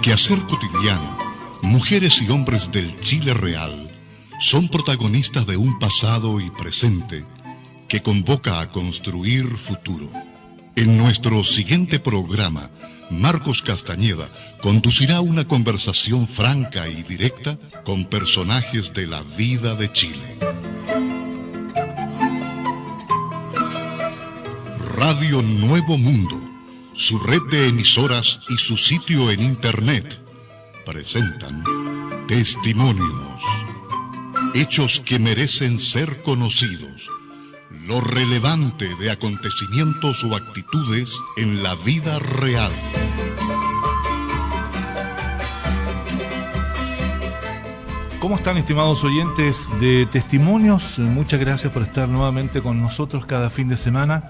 el quehacer cotidiano, mujeres y hombres del Chile real son protagonistas de un pasado y presente que convoca a construir futuro. En nuestro siguiente programa, Marcos Castañeda conducirá una conversación franca y directa con personajes de la vida de Chile. Radio Nuevo Mundo, su red de emisoras y su sitio en internet presentan Testimonios, hechos que merecen ser conocidos, lo relevante de acontecimientos o actitudes en la vida real. ¿Cómo están, estimados oyentes de Testimonios? Muchas gracias por estar nuevamente con nosotros cada fin de semana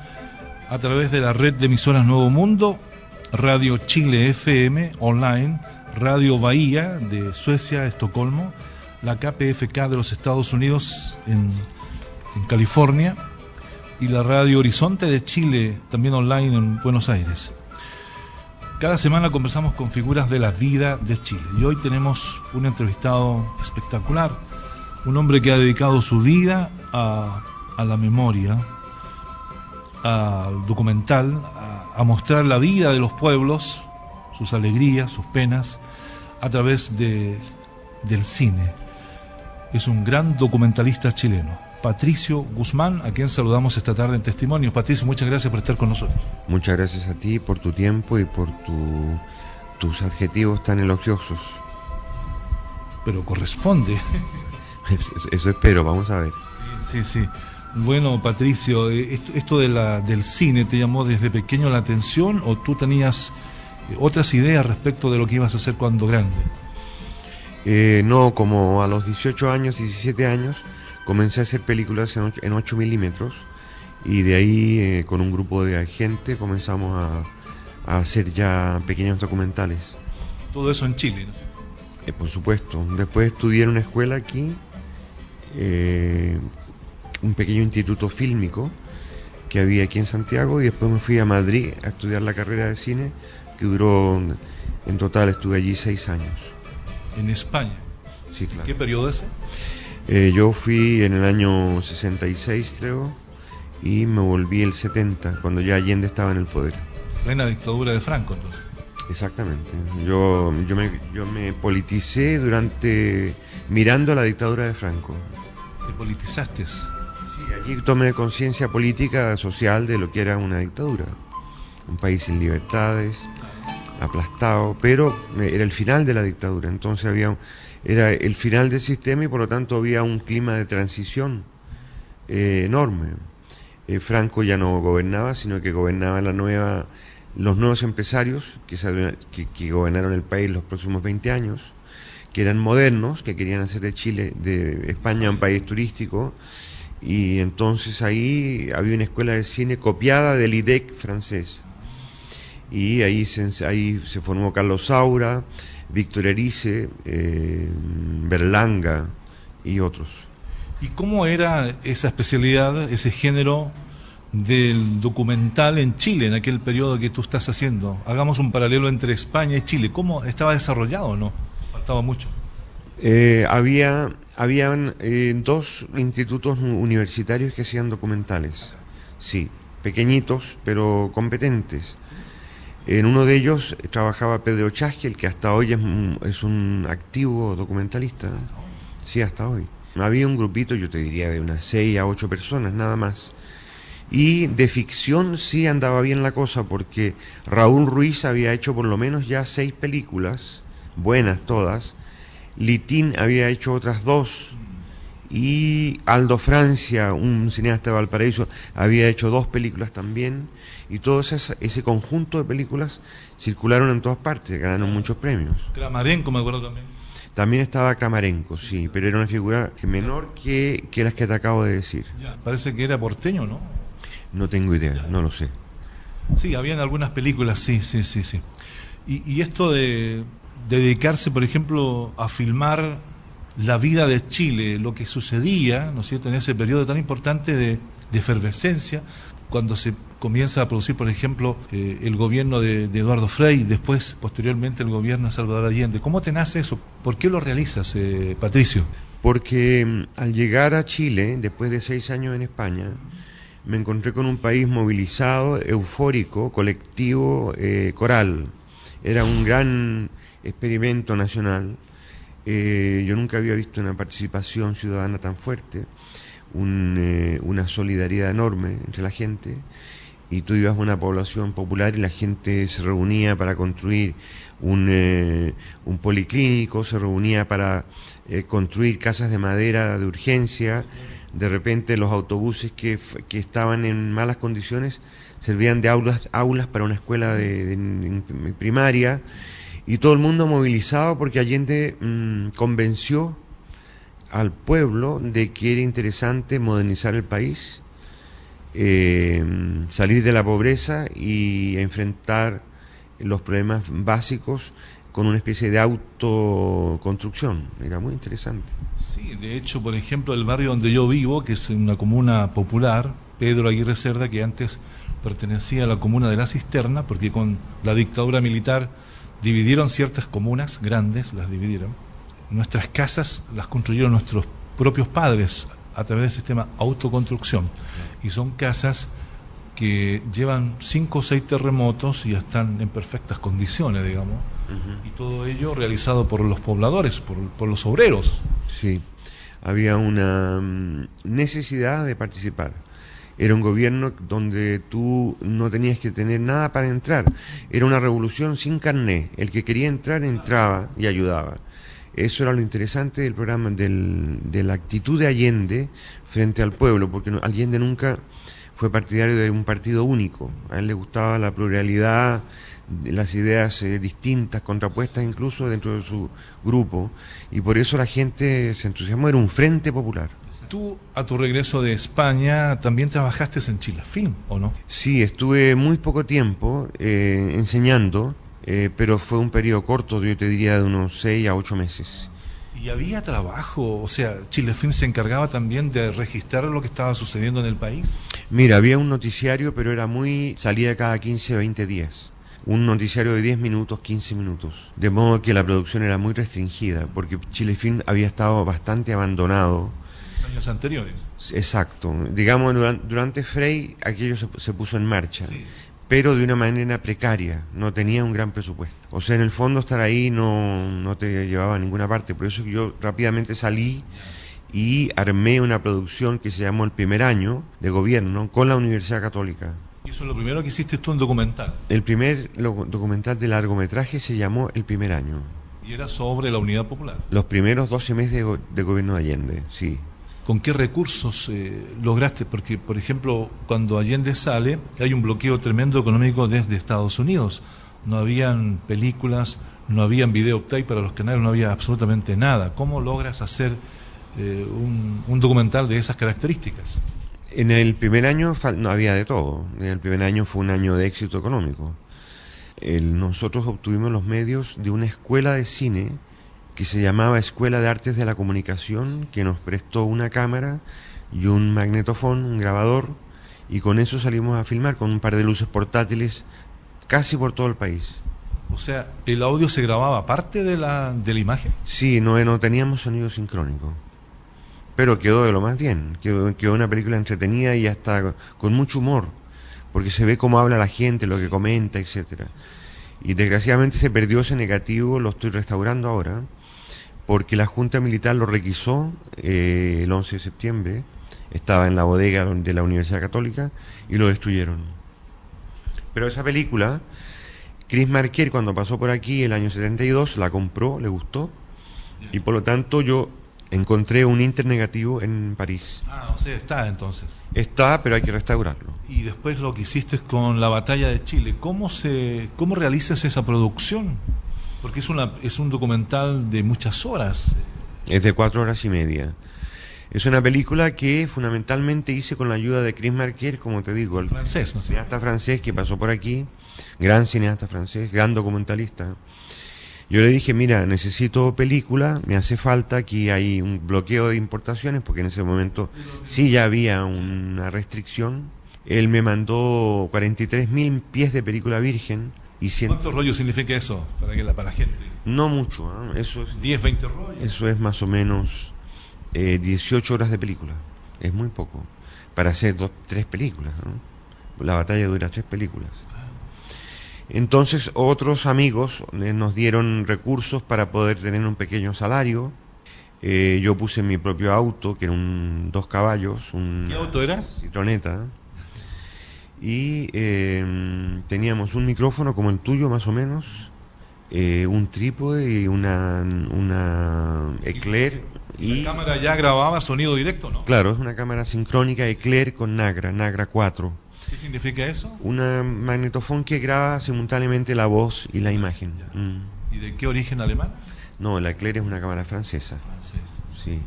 a través de la red de emisoras Nuevo Mundo, Radio Chile FM online, Radio Bahía de Suecia, Estocolmo, la KPFK de los Estados Unidos en California y la Radio Horizonte de Chile, también online en Buenos Aires. Cada semana conversamos con figuras de la vida de Chile y hoy tenemos un entrevistado espectacular, un hombre que ha dedicado su vida a la memoria, al documental, a mostrar la vida de los pueblos, sus alegrías, sus penas, a través del cine. Es un gran documentalista chileno, Patricio Guzmán, a quien saludamos esta tarde en Testimonios. Patricio, muchas gracias por estar con nosotros. Muchas gracias a ti por tu tiempo y por tus adjetivos tan elogiosos. Pero corresponde. Eso espero, vamos a ver. Sí. Bueno, Patricio, esto del cine te llamó desde pequeño la atención o tú tenías otras ideas respecto de lo que ibas a hacer cuando grande? No, como a los 18 años, 17 años, comencé a hacer películas en 8 milímetros y de ahí con un grupo de gente comenzamos a hacer ya pequeños documentales. Todo eso en Chile, ¿no? Por supuesto. Después estudié en una escuela aquí, un pequeño instituto fílmico que había aquí en Santiago, y después me fui a Madrid a estudiar la carrera de cine, que duró, en total estuve allí 6 años. ¿En España? Sí, claro. ¿Qué periodo es? Yo fui en el año 66, creo, y me volví el 70, cuando ya Allende estaba en el poder. Plena dictadura de Franco, entonces. Exactamente. Yo me politicé mirando a la dictadura de Franco. ¿Te politizaste? Allí tomé conciencia política, social de lo que era una dictadura. Un país sin libertades, aplastado, pero era el final de la dictadura. Entonces era el final del sistema y por lo tanto había un clima de transición enorme. Franco ya no gobernaba, sino que gobernaba los nuevos empresarios que gobernaron el país los próximos 20 años, que eran modernos, que querían hacer de España un país turístico. Y entonces ahí había una escuela de cine copiada del IDEC francés, y ahí se formó Carlos Saura, Víctor Erice, Berlanga y otros. ¿Y cómo era esa especialidad, ese género del documental en Chile en aquel periodo que tú estás haciendo? Hagamos un paralelo entre España y Chile. ¿Cómo estaba desarrollado o no? ¿Faltaba mucho? Habían 2 institutos universitarios que hacían documentales, sí, pequeñitos pero competentes. En uno de ellos trabajaba Pedro Chasquel, que hasta hoy es un activo documentalista, sí, hasta hoy. Había un grupito, yo te diría, de unas 6 a 8 personas, nada más. Y de ficción sí andaba bien la cosa, porque Raúl Ruiz había hecho por lo menos ya 6 películas, buenas todas. Litín había hecho otras 2, y Aldo Francia, un cineasta de Valparaíso, había hecho 2 películas también, y todo ese conjunto de películas circularon en todas partes, ganaron muchos premios. Kramarenko, me acuerdo también. También estaba Kramarenko, sí, pero era una figura menor que las que te acabo de decir. Ya, parece que era porteño, ¿no? No tengo idea, no lo sé. Sí, habían algunas películas, sí. Y esto de dedicarse, por ejemplo, a filmar la vida de Chile, lo que sucedía, ¿no es cierto?, en ese periodo tan importante de efervescencia, cuando se comienza a producir, por ejemplo, el gobierno de Eduardo Frei, después, posteriormente, el gobierno de Salvador Allende. ¿Cómo te nace eso? ¿Por qué lo realizas, Patricio? Porque al llegar a Chile, después de 6 años en España, me encontré con un país movilizado, eufórico, colectivo, coral. Era un gran experimento nacional. Yo nunca había visto una participación ciudadana tan fuerte, una solidaridad enorme entre la gente, y tú ibas a una población popular y la gente se reunía para construir un policlínico, se reunía para construir casas de madera de urgencia. De repente los autobuses que estaban en malas condiciones servían de aulas para una escuela de primaria, y todo el mundo movilizado porque Allende convenció al pueblo de que era interesante modernizar el país, salir de la pobreza y enfrentar los problemas básicos con una especie de autoconstrucción. Era muy interesante. Sí, de hecho, por ejemplo, el barrio donde yo vivo, que es una comuna popular, Pedro Aguirre Cerda, que antes pertenecía a la comuna de La Cisterna, porque con la dictadura militar dividieron ciertas comunas grandes, las dividieron. Nuestras casas las construyeron nuestros propios padres a través del sistema autoconstrucción, y son casas que llevan 5 o 6 terremotos y están en perfectas condiciones, digamos, y todo ello realizado por los pobladores, por los obreros. Sí, había una necesidad de participar. Era un gobierno donde tú no tenías que tener nada para entrar. Era una revolución sin carné. El que quería entrar, entraba y ayudaba. Eso era lo interesante del programa, de la actitud de Allende frente al pueblo, porque Allende nunca fue partidario de un partido único. A él le gustaba la pluralidad, las ideas distintas, contrapuestas incluso dentro de su grupo, y por eso la gente se entusiasmó. Era un frente popular. Tú, a tu regreso de España, también trabajaste en Chilefilm, ¿o no? Sí, estuve muy poco tiempo enseñando, pero fue un periodo corto, yo te diría de unos 6 a 8 meses. ¿Y había trabajo? O sea, ¿Chilefilm se encargaba también de registrar lo que estaba sucediendo en el país? Mira, había un noticiario, pero salía cada 15 o 20 días. Un noticiario de 10 minutos, 15 minutos. De modo que la producción era muy restringida, porque Chilefilm había estado bastante abandonado. Años anteriores. Exacto. Digamos, durante Frei aquello se puso en marcha, sí, pero de una manera precaria, no tenía un gran presupuesto. O sea, en el fondo estar ahí no te llevaba a ninguna parte. Por eso que yo rápidamente salí y armé una producción que se llamó El Primer Año de Gobierno con la Universidad Católica. ¿Y eso es lo primero que hiciste tú en documental? El primer documental de largometraje se llamó El Primer Año. ¿Y era sobre la Unidad Popular? Los primeros 12 meses de gobierno de Allende, sí. ¿Con qué recursos lograste? Porque, por ejemplo, cuando Allende sale, hay un bloqueo tremendo económico desde Estados Unidos. No habían películas, no habían videotape para los canales, no había absolutamente nada. ¿Cómo logras hacer un documental de esas características? En el primer año no había de todo. En el primer año fue un año de éxito económico. Nosotros obtuvimos los medios de una escuela de cine que se llamaba Escuela de Artes de la Comunicación, que nos prestó una cámara y un magnetofón, un grabador, y con eso salimos a filmar con un par de luces portátiles casi por todo el país. O sea, ¿el audio se grababa aparte de la imagen? Sí, no teníamos sonido sincrónico, pero quedó de lo más bien. Quedó una película entretenida y hasta con mucho humor, porque se ve cómo habla la gente, lo que comenta, etcétera. Y desgraciadamente se perdió ese negativo, lo estoy restaurando ahora, porque la Junta Militar lo requisó el 11 de septiembre, estaba en la bodega de la Universidad Católica y lo destruyeron. Pero esa película, Chris Marker, cuando pasó por aquí el año 72, la compró, le gustó, y por lo tanto yo encontré un internegativo en París. Ah, o sea, está entonces. Está, pero hay que restaurarlo. Y después lo que hiciste con la Batalla de Chile, ¿cómo realizas esa producción? Porque es un documental de muchas horas. Es de 4 horas y media. Es una película que fundamentalmente hice con la ayuda de Chris Marker, como te digo, el francés, ¿no? Cineasta francés que pasó por aquí, gran cineasta francés, gran documentalista. Yo le dije, mira, necesito película, me hace falta, aquí hay un bloqueo de importaciones, porque en ese momento sí ya había una restricción Él me mandó 43.000 pies de película virgen y ¿Cuántos rollos significa eso para la gente? No mucho, ¿eh? Eso es 10, 20 rollos. Eso es más o menos 18 horas de película. Es muy poco para hacer 3 películas, ¿no? La batalla dura 3 películas. Entonces otros amigos nos dieron recursos para poder tener un pequeño salario. Yo puse mi propio auto, que era un 2 caballos. ¿Qué auto era? Citroneta. Y teníamos un micrófono como el tuyo más o menos, un trípode y una Eclair. ¿Y la cámara ya grababa sonido directo, no? Claro, es una cámara sincrónica Eclair con Nagra 4. ¿Qué significa eso? Una magnetofón que graba simultáneamente la voz y la imagen. ¿Y de qué origen alemán? No, la Eclair es una cámara francesa. Francesa. Sí.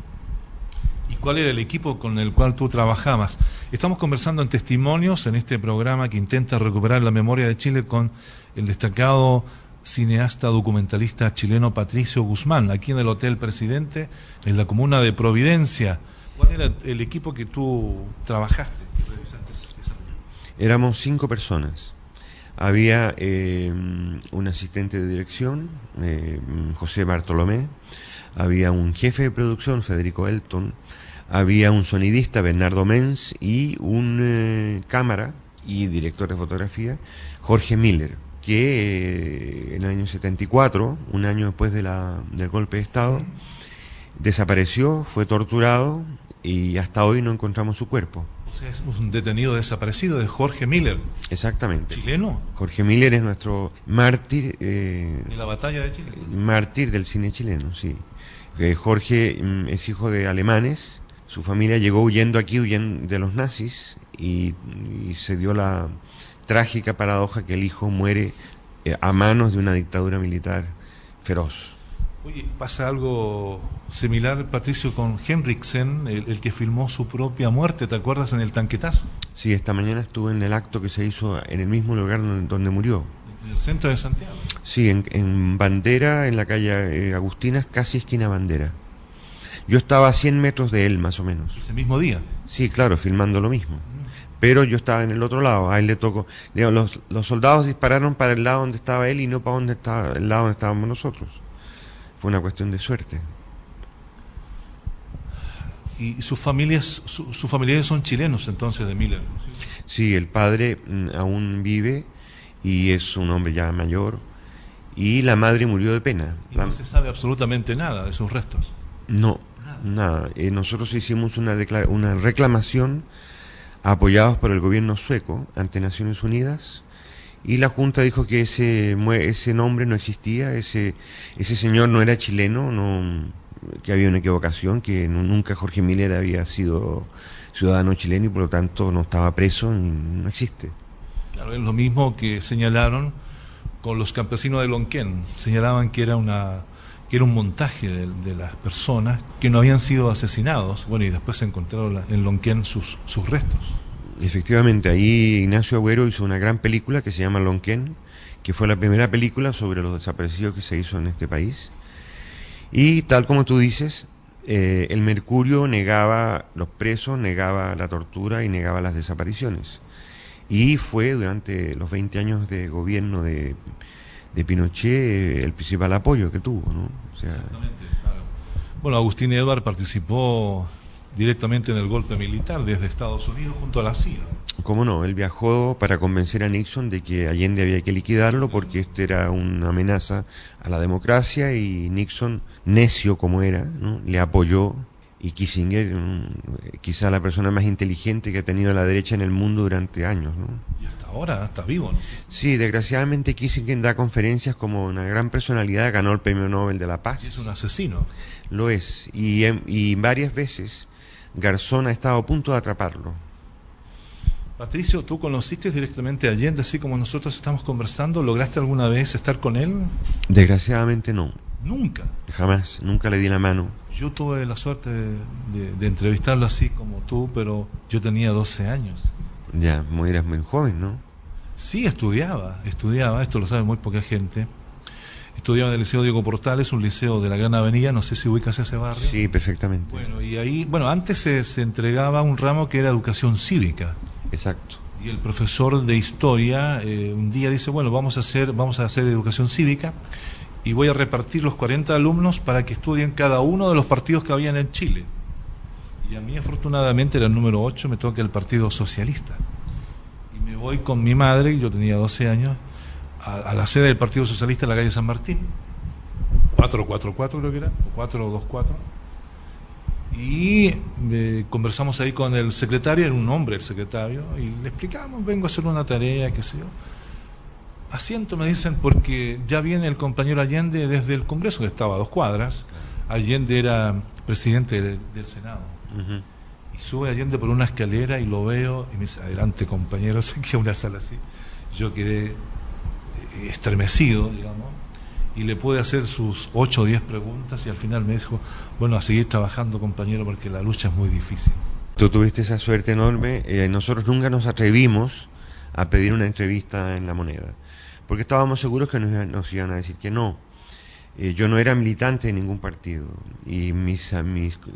¿Y cuál era el equipo con el cual tú trabajabas? Estamos conversando en Testimonios, en este programa que intenta recuperar la memoria de Chile con el destacado cineasta documentalista chileno Patricio Guzmán, aquí en el Hotel Presidente, en la comuna de Providencia. ¿Cuál era el equipo que tú trabajaste, que realizaste esa película? Éramos 5 personas. Había un asistente de dirección, José Bartolomé. Había un jefe de producción, Federico Elton. Había un sonidista, Bernardo Menz, y un cámara y director de fotografía, Jorge Miller, que en el año 74, un año después del golpe de Estado, desapareció, fue torturado y hasta hoy no encontramos su cuerpo. O sea, es un detenido desaparecido de Jorge Miller. Exactamente. ¿Chileno? Jorge Miller es nuestro mártir. ¿De la batalla de Chile? Mártir del cine chileno, sí. Jorge es hijo de alemanes. Su familia llegó huyendo aquí, huyendo de los nazis, y se dio la trágica paradoja que el hijo muere a manos de una dictadura militar feroz. Oye, pasa algo similar, Patricio, con Henriksen, el que filmó su propia muerte, ¿te acuerdas? En el tanquetazo. Sí, esta mañana estuve en el acto que se hizo en el mismo lugar donde murió. En el centro de Santiago. Sí, en Bandera, en la calle Agustinas, casi esquina Bandera. Yo estaba a 100 metros de él, más o menos. ¿Ese mismo día? Sí, claro, filmando lo mismo. Pero yo estaba en el otro lado, a él le tocó. Digamos, los soldados dispararon para el lado donde estaba él y no para el lado donde estábamos nosotros. Fue una cuestión de suerte. ¿Y sus familiares son chilenos entonces de Miller? Sí, el padre aún vive y es un hombre ya mayor, y la madre murió de pena. ¿Y no se sabe absolutamente nada de sus restos? No, nada. Nosotros hicimos una reclamación apoyados por el gobierno sueco ante Naciones Unidas, y la Junta dijo que ese nombre no existía, ese señor no era chileno, que había una equivocación, que nunca Jorge Miller había sido ciudadano chileno y por lo tanto no estaba preso, no existe. Claro, es lo mismo que señalaron con los campesinos de Lonquén. Señalaban que era un montaje de las personas que no habían sido asesinados. Bueno, y después se encontraron en Lonquén sus restos. Efectivamente, ahí Ignacio Agüero hizo una gran película que se llama Lonquén, que fue la primera película sobre los desaparecidos que se hizo en este país. Y tal como tú dices, el Mercurio negaba los presos, negaba la tortura y negaba las desapariciones. Y fue durante los 20 años de gobierno de Pinochet el principal apoyo que tuvo, ¿no? O sea, exactamente, claro. Bueno, Agustín Edwards participó directamente en el golpe militar desde Estados Unidos junto a la CIA. ¿Cómo no? Él viajó para convencer a Nixon de que Allende había que liquidarlo porque este era una amenaza a la democracia, y Nixon, necio como era, ¿no?, le apoyó. Y Kissinger, quizá la persona más inteligente que ha tenido la derecha en el mundo durante años, ¿no? Y hasta ahora está vivo, ¿no? Sí, desgraciadamente Kissinger da conferencias como una gran personalidad, ganó el Premio Nobel de la Paz. Y es un asesino. Lo es, y varias veces Garzón ha estado a punto de atraparlo. Patricio, ¿tú conociste directamente a Allende, así como nosotros estamos conversando? ¿Lograste alguna vez estar con él? Desgraciadamente no. Nunca. Jamás, nunca le di la mano. Yo tuve la suerte de entrevistarlo así como tú, pero yo tenía 12 años. Ya, eras muy joven, ¿no? Sí, estudiaba, esto lo sabe muy poca gente. Estudiaba en el Liceo Diego Portales, un liceo de la Gran Avenida, no sé si ubicas ese barrio. Sí, perfectamente. Bueno, y ahí, antes se entregaba un ramo que era educación cívica. Exacto. Y el profesor de historia un día dice, bueno, vamos a hacer educación cívica y voy a repartir los 40 alumnos para que estudien cada uno de los partidos que habían en Chile. Y a mí, afortunadamente, era el número 8, me toca el Partido Socialista. Y me voy con mi madre, yo tenía 12 años, a la sede del Partido Socialista en la calle San Martín, 444 creo que era, o 424. Y conversamos ahí con el secretario, era un hombre el secretario, y le explicamos, vengo a hacer una tarea, qué sé yo. Asiento, me dicen, porque ya viene el compañero Allende desde el Congreso, que estaba a 2 cuadras. Allende era presidente del Senado. Uh-huh. Y sube Allende por una escalera y lo veo, y me dice, adelante compañero, sé que una sala así. Yo quedé estremecido, digamos, y le pude hacer sus 8 o 10 preguntas, y al final me dijo, bueno, a seguir trabajando compañero, porque la lucha es muy difícil. Tú tuviste esa suerte enorme. Nosotros nunca nos atrevimos a pedir una entrevista en La Moneda, porque estábamos seguros que nos iban a decir que no. Yo no era militante de ningún partido, y mis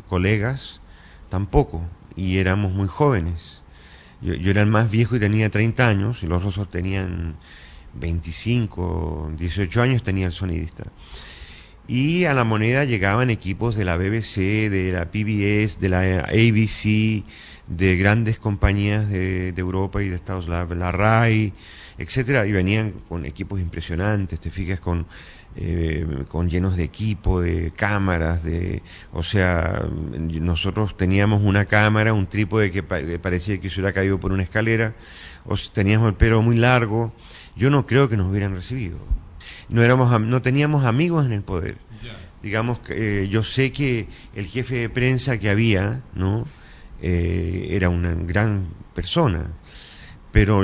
colegas tampoco, y éramos muy jóvenes. Yo era el más viejo y tenía 30 años, y los otros tenían 25, 18 años tenía el sonidista. Y a La Moneda llegaban equipos de la BBC, de la PBS, de la ABC, de grandes compañías de Europa y de Estados Unidos, la RAI, etcétera, y venían con equipos impresionantes, te fijas, con llenos de equipo, de cámaras, o sea, nosotros teníamos una cámara, un trípode que parecía que se hubiera caído por una escalera, teníamos el pelo muy largo. Yo no creo que nos hubieran recibido. No teníamos amigos en el poder. Digamos que yo sé que el jefe de prensa que había, ¿no? Era una gran persona, pero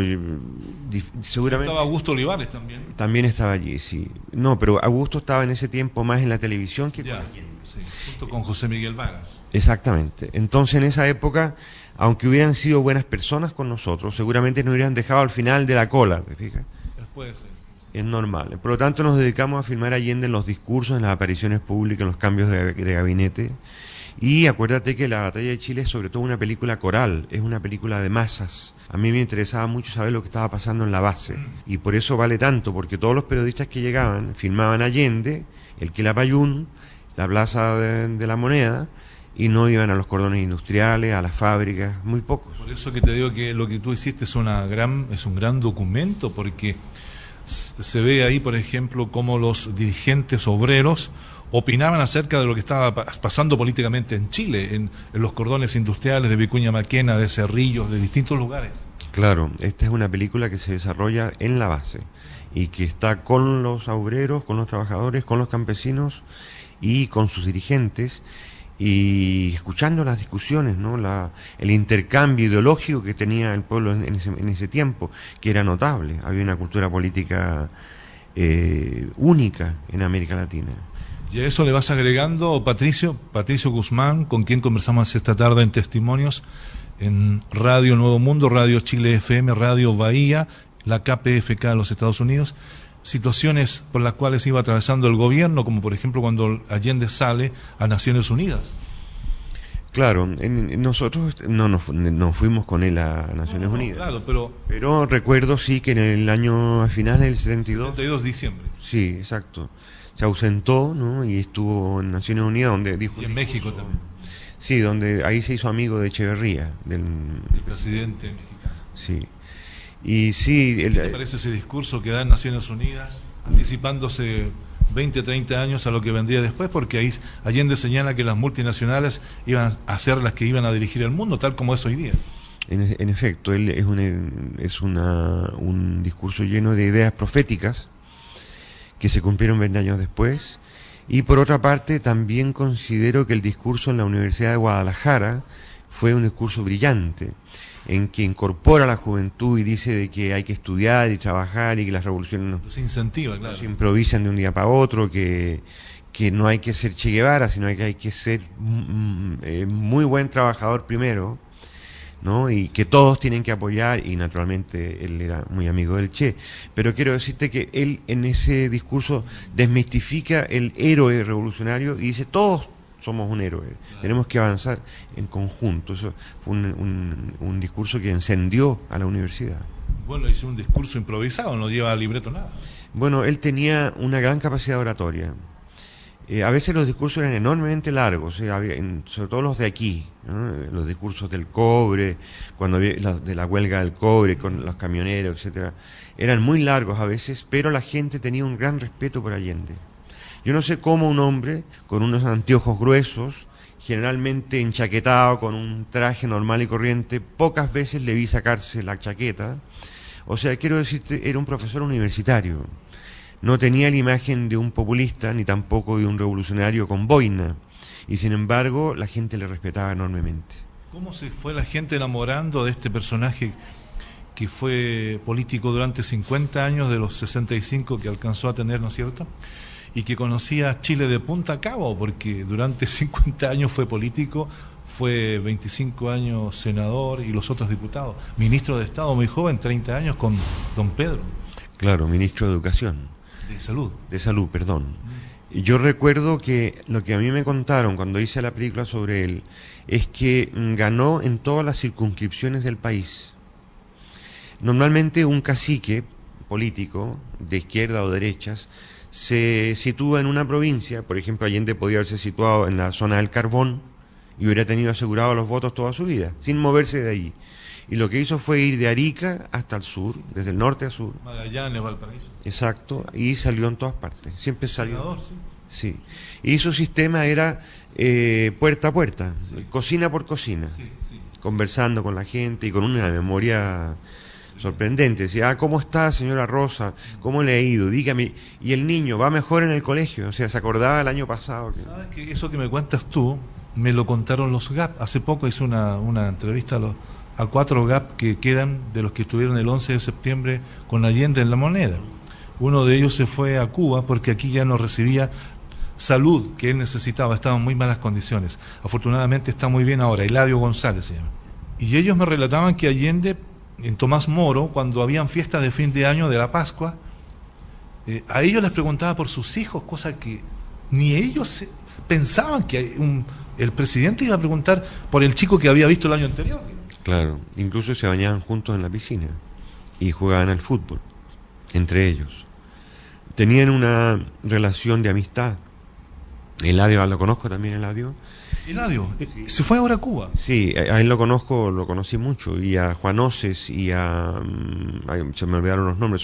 seguramente... Estaba Augusto Olivares también. También estaba allí, sí. No, pero Augusto estaba en ese tiempo más en la televisión que con Allende. Sí, junto con José Miguel Vargas. Exactamente. Entonces, en esa época, aunque hubieran sido buenas personas con nosotros, seguramente nos hubieran dejado al final de la cola, ¿te fijas? Puede ser. Es normal. Por lo tanto, nos dedicamos a filmar a Allende en los discursos, en las apariciones públicas, en los cambios de gabinete. Y acuérdate que La Batalla de Chile es sobre todo una película coral, es una película de masas. A mí me interesaba mucho saber lo que estaba pasando en la base. Y por eso vale tanto, porque todos los periodistas que llegaban filmaban Allende, el Quilapayún, la Plaza de la Moneda, y no iban a los cordones industriales, a las fábricas, muy pocos. Por eso que te digo que lo que tú hiciste es un gran documento, porque se ve ahí, por ejemplo, cómo los dirigentes obreros opinaban acerca de lo que estaba pasando políticamente en Chile, en los cordones industriales de Vicuña Maquena, de Cerrillos, de distintos lugares. Claro, esta es una película que se desarrolla en la base y que está con los obreros, con los trabajadores, con los campesinos y con sus dirigentes, y escuchando las discusiones, ¿no? El intercambio ideológico que tenía el pueblo en ese tiempo, que era notable. Había una cultura política única en América Latina. Y a eso le vas agregando Patricio Guzmán, con quien conversamos esta tarde en Testimonios, en Radio Nuevo Mundo, Radio Chile FM, Radio Bahía, la KPFK de los Estados Unidos, situaciones por las cuales iba atravesando el gobierno, como por ejemplo cuando Allende sale a Naciones Unidas. Claro, nosotros no fuimos con él a Naciones Unidas. Claro, pero recuerdo sí que en el año, a finales del 72 de diciembre. Sí, exacto. Se ausentó, ¿no? Y estuvo en Naciones Unidas, donde dijo... Y en México también. Sí, donde ahí se hizo amigo de Echeverría, del presidente mexicano. Sí. Y sí... ¿Qué te parece ese discurso que da en Naciones Unidas, anticipándose 20, 30 años a lo que vendría después? Porque ahí Allende señala que las multinacionales iban a ser las que iban a dirigir el mundo, tal como es hoy día. En efecto, él es un discurso lleno de ideas proféticas que se cumplieron 20 años después. Y por otra parte, también considero que el discurso en la Universidad de Guadalajara fue un discurso brillante, en que incorpora a la juventud y dice de que hay que estudiar y trabajar y que las revoluciones se incentiva, claro, no se improvisan de un día para otro, que no hay que ser Che Guevara, sino que hay que ser muy buen trabajador primero, ¿no? Y que todos tienen que apoyar, y naturalmente él era muy amigo del Che, pero quiero decirte que él en ese discurso desmistifica el héroe revolucionario y dice todos somos un héroe, tenemos que avanzar en conjunto. Eso fue un discurso que encendió a la universidad. Bueno, hizo un discurso improvisado, no lleva libreto nada. Bueno, él tenía una gran capacidad oratoria. A veces los discursos eran enormemente largos, sobre todo los de aquí, ¿no? Los discursos del cobre, cuando había de la huelga del cobre con los camioneros, etcétera, eran muy largos a veces, pero la gente tenía un gran respeto por Allende. Yo no sé cómo un hombre con unos anteojos gruesos, generalmente enchaquetado, con un traje normal y corriente, pocas veces le vi sacarse la chaqueta. O sea, quiero decirte, era un profesor universitario. No tenía la imagen de un populista ni tampoco de un revolucionario con boina, y sin embargo la gente le respetaba enormemente. ¿Cómo se fue la gente enamorando de este personaje que fue político durante 50 años, de los 65 que alcanzó a tener, ¿no es cierto? Y que conocía a Chile de punta a cabo, porque durante 50 años fue político, fue 25 años senador y los otros diputados, ministro de Estado muy joven, 30 años con don Pedro. Claro, ministro de Educación. De salud, perdón. Yo recuerdo que lo que a mí me contaron cuando hice la película sobre él es que ganó en todas las circunscripciones del país. Normalmente un cacique político, de izquierda o derechas, se sitúa en una provincia. Por ejemplo, Allende podía haberse situado en la zona del Carbón y hubiera tenido asegurados los votos toda su vida, sin moverse de allí. Y lo que hizo fue ir de Arica hasta el sur, desde el norte a sur. Magallanes, Valparaíso. Exacto, y salió en todas partes. Siempre salió. Senador, sí. Sí. Y su sistema era puerta a puerta, sí, cocina por cocina, sí. Conversando con la gente y con una memoria sorprendente. Decía, ¿cómo está, señora Rosa? ¿Cómo le ha ido? Dígame. Y el niño, ¿va mejor en el colegio? O sea, se acordaba el año pasado. ¿Sabes que eso que me cuentas tú, me lo contaron los GAP? Hace poco hice una entrevista a 4 GAP que quedan de los que estuvieron el 11 de septiembre con Allende en La Moneda. Uno de ellos se fue a Cuba porque aquí ya no recibía salud que él necesitaba, estaba en muy malas condiciones. Afortunadamente está muy bien ahora, Eladio González se llama. Y ellos me relataban que Allende, en Tomás Moro, cuando habían fiestas de fin de año de la Pascua, a ellos les preguntaba por sus hijos, cosa que ni ellos pensaban que el presidente iba a preguntar por el chico que había visto el año anterior. Claro, incluso se bañaban juntos en la piscina y jugaban al fútbol, entre ellos. Tenían una relación de amistad. Eladio, lo conozco también, Eladio. Eladio, ¿se fue ahora a Cuba? Sí, a él lo conocí mucho, y a Juan Oces, y a... se me olvidaron los nombres.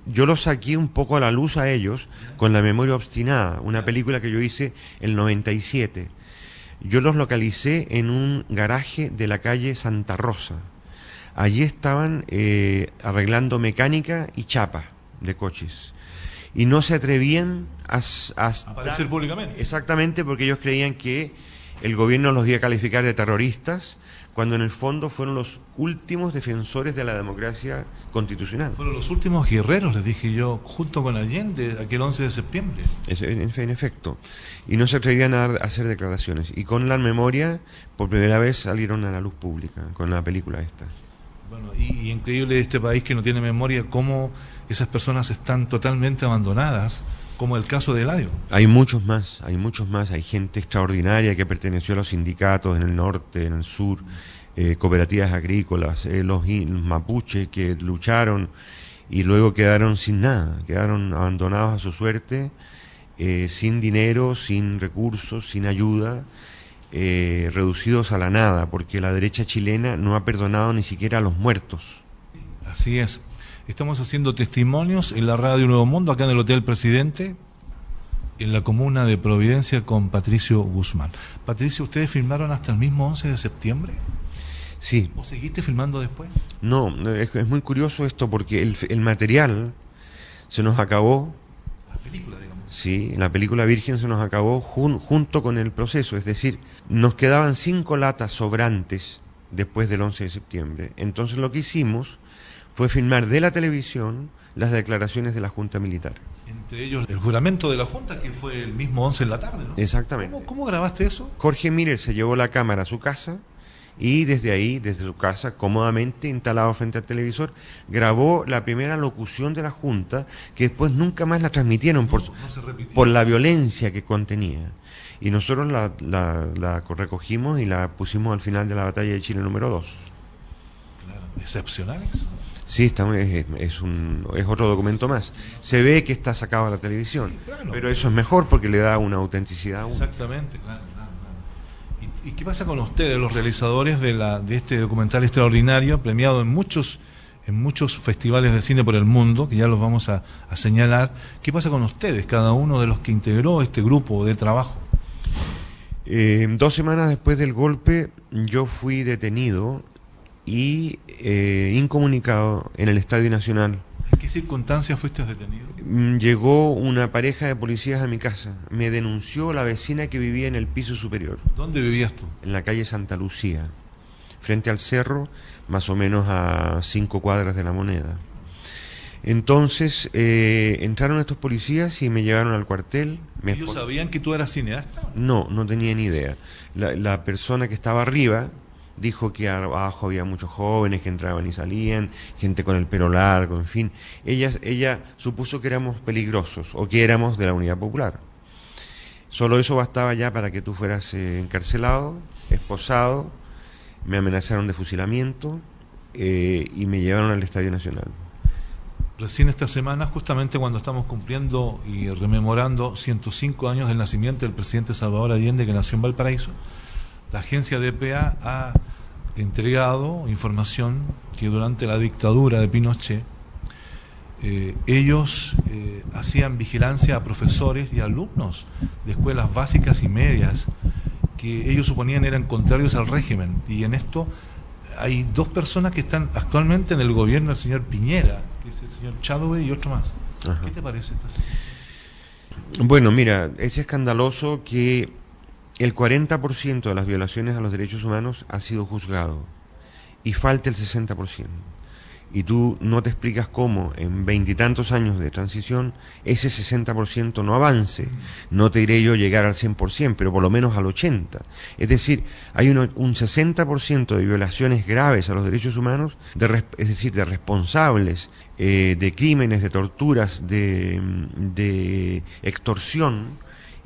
Yo los saqué un poco a la luz a ellos con La memoria obstinada, una película que yo hice el 97. Yo los localicé en un garaje de la calle Santa Rosa. Allí estaban arreglando mecánica y chapa de coches. Y no se atrevían a aparecer públicamente. Exactamente, porque ellos creían que el gobierno los iba a calificar de terroristas, cuando en el fondo fueron los últimos defensores de la democracia constitucional. Fueron los últimos guerreros, les dije yo, junto con Allende, aquel 11 de septiembre. En efecto. Y no se atrevían a hacer declaraciones. Y con La memoria, por primera vez salieron a la luz pública, con la película esta. Bueno, y increíble este país que no tiene memoria, cómo esas personas están totalmente abandonadas, como el caso de Eladio. Hay muchos más, hay gente extraordinaria que perteneció a los sindicatos en el norte, en el sur, cooperativas agrícolas, los mapuches que lucharon y luego quedaron sin nada, quedaron abandonados a su suerte, sin dinero, sin recursos, sin ayuda, reducidos a la nada, porque la derecha chilena no ha perdonado ni siquiera a los muertos. Así es. Estamos haciendo testimonios en la Radio Nuevo Mundo, acá en el Hotel Presidente, en la comuna de Providencia, con Patricio Guzmán. Patricio, ¿ustedes filmaron hasta el mismo 11 de septiembre? Sí. ¿O seguiste filmando después? No, es muy curioso esto, porque el material se nos acabó. La película, digamos. Sí, la película Virgen se nos acabó junto con el proceso, es decir, nos quedaban 5 latas sobrantes después del 11 de septiembre. Entonces lo que hicimos fue filmar de la televisión las declaraciones de la Junta Militar. Entre ellos el juramento de la Junta, que fue el mismo 11 en la tarde, ¿no? Exactamente. ¿Cómo grabaste eso? Jorge Miller se llevó la cámara a su casa y desde ahí, desde su casa, cómodamente instalado frente al televisor, grabó la primera locución de la Junta, que después nunca más la transmitieron por la violencia que contenía. Y nosotros la recogimos y la pusimos al final de la batalla de Chile número 2. Claro, excepcional eso. Sí, es otro documento más. Se ve que está sacado a la televisión, Sí, claro, pero eso es mejor porque le da una autenticidad. Exactamente, claro. ¿Y qué pasa con ustedes, los realizadores de este documental extraordinario, premiado en muchos festivales de cine por el mundo, que ya los vamos a señalar? ¿Qué pasa con ustedes, cada uno de los que integró este grupo de trabajo? 2 semanas después del golpe, yo fui detenido y incomunicado en el Estadio Nacional. ¿En qué circunstancias fuiste detenido? Llegó una pareja de policías a mi casa. Me denunció la vecina que vivía en el piso superior. ¿Dónde vivías tú? En la calle Santa Lucía, frente al cerro, más o menos a 5 cuadras de La Moneda. Entonces entraron estos policías y me llevaron al cuartel. ¿Ellos sabían que tú eras cineasta? No tenía ni idea. La persona que estaba arriba dijo que abajo había muchos jóvenes que entraban y salían, gente con el pelo largo, en fin. Ella supuso que éramos peligrosos o que éramos de la Unidad Popular. Solo eso bastaba ya para que tú fueras encarcelado, esposado. Me amenazaron de fusilamiento y me llevaron al Estadio Nacional. Recién esta semana, justamente cuando estamos cumpliendo y rememorando 105 años del nacimiento del presidente Salvador Allende, que nació en Valparaíso, la agencia DPA ha entregado información que durante la dictadura de Pinochet ellos hacían vigilancia a profesores y alumnos de escuelas básicas y medias que ellos suponían eran contrarios al régimen, y en esto hay 2 personas que están actualmente en el gobierno del señor Piñera, que es el señor Chadwick y otro más. Ajá. ¿Qué te parece esta situación? Bueno, mira, es escandaloso que el 40% de las violaciones a los derechos humanos ha sido juzgado y falta el 60%. Y tú no te explicas cómo en 20 y tantos años de transición ese 60% no avance. No te diré yo llegar al 100%, pero por lo menos al 80%. Es decir, hay un 60% de violaciones graves a los derechos humanos, es decir, de responsables de crímenes, de torturas, de extorsión,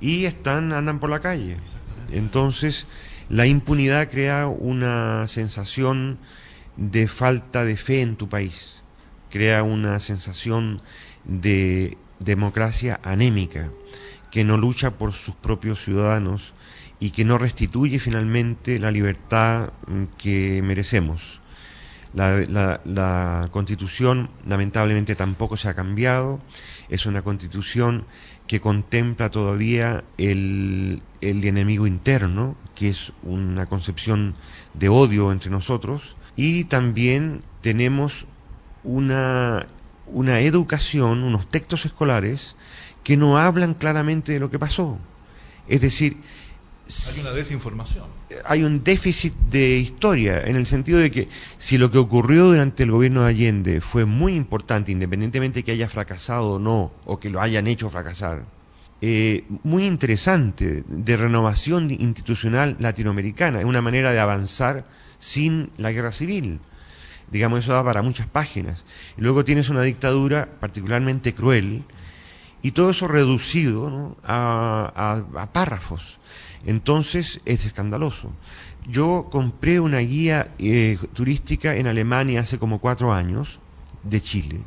y andan por la calle. Entonces, la impunidad crea una sensación de falta de fe en tu país, crea una sensación de democracia anémica, que no lucha por sus propios ciudadanos y que no restituye finalmente la libertad que merecemos. La Constitución lamentablemente tampoco se ha cambiado, es una Constitución que contempla todavía el enemigo interno, que es una concepción de odio entre nosotros. Y también tenemos una educación, unos textos escolares que no hablan claramente de lo que pasó. Es decir, hay una desinformación. Hay un déficit de historia, en el sentido de que si lo que ocurrió durante el gobierno de Allende fue muy importante, independientemente de que haya fracasado o no, o que lo hayan hecho fracasar, muy interesante, de renovación institucional latinoamericana, es una manera de avanzar sin la guerra civil. Digamos, eso da para muchas páginas. Y luego tienes una dictadura particularmente cruel, y todo eso reducido, ¿no?, a párrafos. Entonces es escandaloso. Yo compré una guía turística en Alemania hace como 4 años, de Chile.